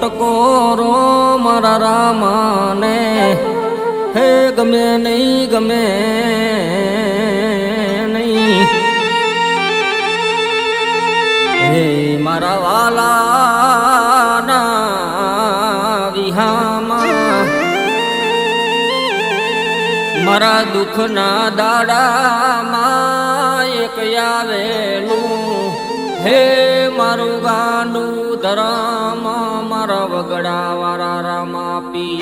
ટકો રો મારા રામાને હે ગમે નહીં ગમે નહીં હે મારા વાલાના વિહામાં મારા દુઃખના દાડામાં એક આવેલું હે મારું ગાંડું ધરામ મારા વગડા વાળા રામા પી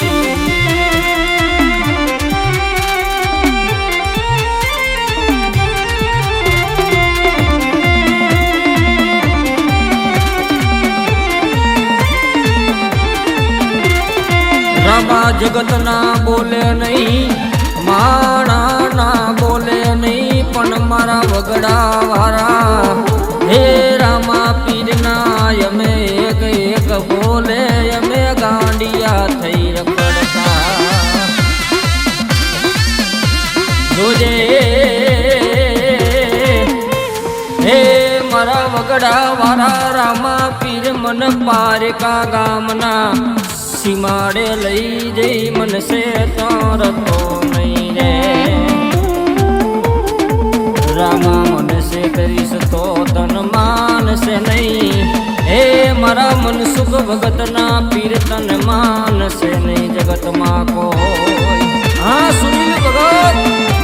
રામા જગત ના બોલે નહીં માણા ના બોલે નહીં પણ મારા વગડા વાળા હે રામા પીરના અમે એક એક બોલે અમે ગાંડિયા થઈ રખડતા જોજે હે મારા વગડા વાળા રામા પીર મન પારકા ગામના સીમાડે લઈ જઈ મનસે તારતો નહીં રે રામા મનસે કરીશ તો તન માનસે નહીં હે મારા મન સુખ ભગતના પીર તન માનસે નહીં જગતમાં કોઈ હા સુનિલ ભગત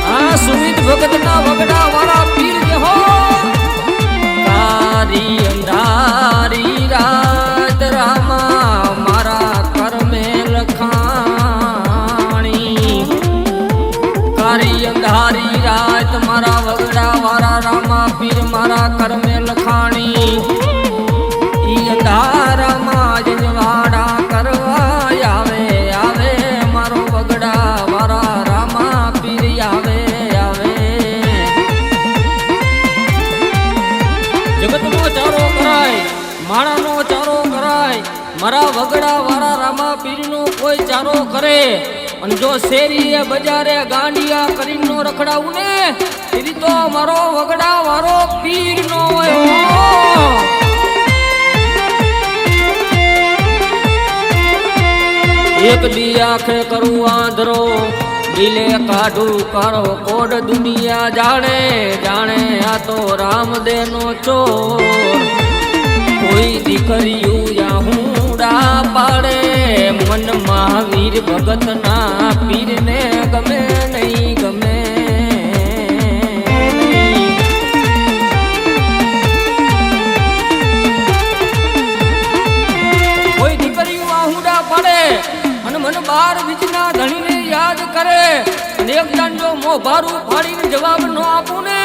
હા સુમિત ભગતના વગડા વાળા પીર જે હો તારી અંધારી રાત રામા મારા કરમે લખાણી તારી અંધારી રાત મારા વગડા વાળા રામા પીર મારા કરમે લખાણી ઈ અંધારામાં જજવાડા કરવા આવે આવે મારો વગડા વાળા રામા પીર આવે આવે જગતનો ચારો કરાય માણાનો ચારો કરાય મારા વગડા વાળા રામા પીરનો કોઈ ચારો કરે અને જો શેરીએ બજારે ગાંડિયા કરીને નો રખડાવું ને એવી તો મારો વગડા વાળો પીર નો હોય એક દી આંખે કરું આંધરો દિલે કાઢું કરો કોડ દુનિયા જાણે જાણે આ તો રામદેવ નો ચોર કોઈ દીકરીયું યા હુંડા પાડે મન મહાવીર ભગત ના પીર ને ગમે નહીં ગમે કોઈ દીકરીયું આ હુંડા પાડે અને મન બાર બીજના ધણીને યાદ કરે અને એક દાંડો મો ભારું ફાડીને જવાબ નો આપું ને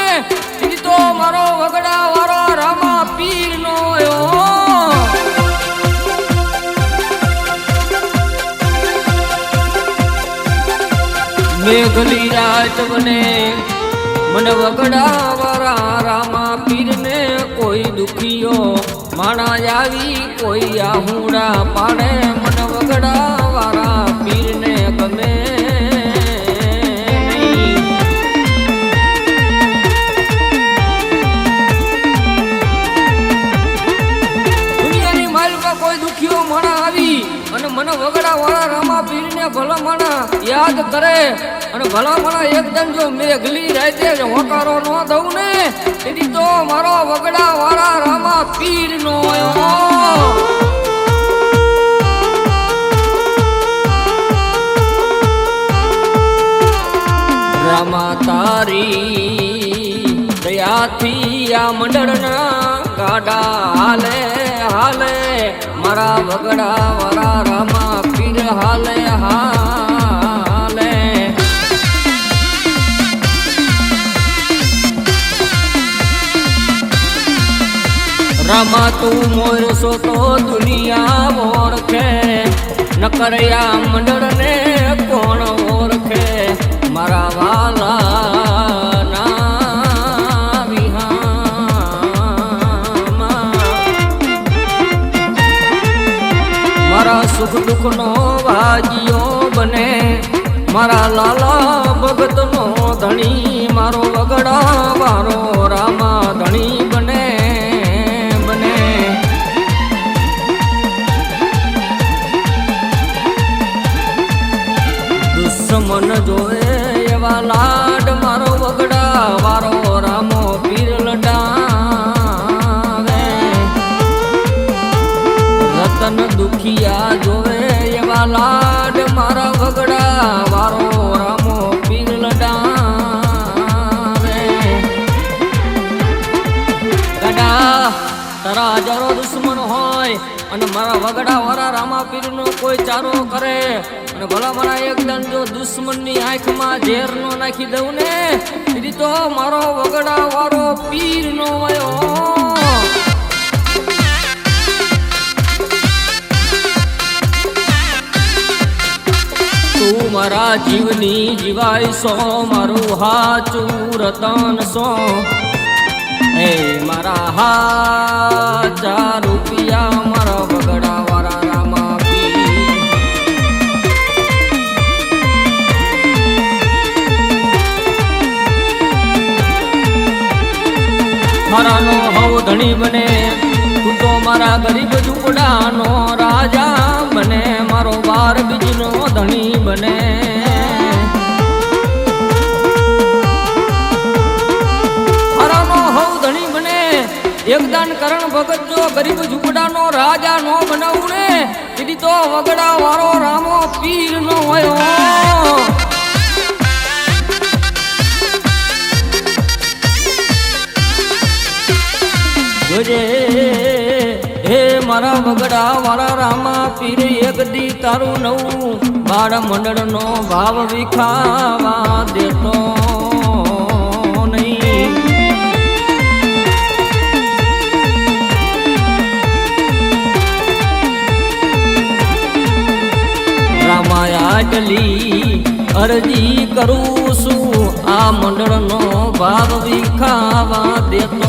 ઈ તો મારો વગડા વાળો રામા પીર નો મેઘલી રાત બને મન વગડા વાળા રામા પીર ને કોઈ દુખીઓ માણા આવી કોઈ આહુડા પાડે મન વગડા વાળા પીર ને ગમે દુનિયાની માલમાં કોઈ દુખીઓ માણા આવી અને મન વગડા વાળા રામા પીર ને ભલા માણા યાદ કરે અને ભલા માણા એકદમ જો મેઘલી રાતે હોકારો ન દઉં ને તેથી તો મારો વગડા વાળા રામા પીર નો રામા તારી દયાથી આ મંડળના ગાડા હાલે હાલે મારા વગડા વાળા રામા પીર હાલે હાલે રામા તું મોરસો તો દુનિયા ઓળખે નકરયા મંડળ ને કોણ ઓળખે મારા વાલા ના વિહામાં મારા સુખ દુઃખ નો ભાજીઓ બને મારા લાલા ભગત નો ધણી મારો વગડા વાળો રામા ધણી બને દુશ્મન જોવે એવા લાડ મારો વગડા વારો રામો પીર લડાવે. રતન દુખિયા જોવે એવા લાડ મારા વગડા વારો રામો પીર લડાવે. ગડા તારા હજારો દુશ્મન હોય અને મારા વગડા વાળા રામા પીર નો કોઈ ચારો કરે અને ભલા મારા એકદમ જો દુશ્મન ની આંખ માં ઝેર નો નાખી દઉં ને તેથી તો મારો વગડા વાળો પીર નો વયો. તું મારા જીવની જીવાય સો મારું હાચું રતન સો. હે મારા હાચા રૂપિયા મારા વગડા વાળા રામા પીર. મારાનો હવ ધણી બને તું તો મારા ગરીબ ઝૂંપડાનો રાજા બને મારો બાર બીજનો ધણી બને. એકદાન કરણ ભગત જો ગરીબ ઝૂંપડાનો રાજા નો બનાવું ને તેથી તો વગડા વાળો રામો પીર નો હોય. જોજે હે મારા વગડા વાળા રામા પીર એક દી તારું નવું બાળ મંડળ નો ભાવ વિખાવા દેતો નહીં. આટલી અરજી કરું છું આ મંડળ નો ભાવ વિખાવા દેતો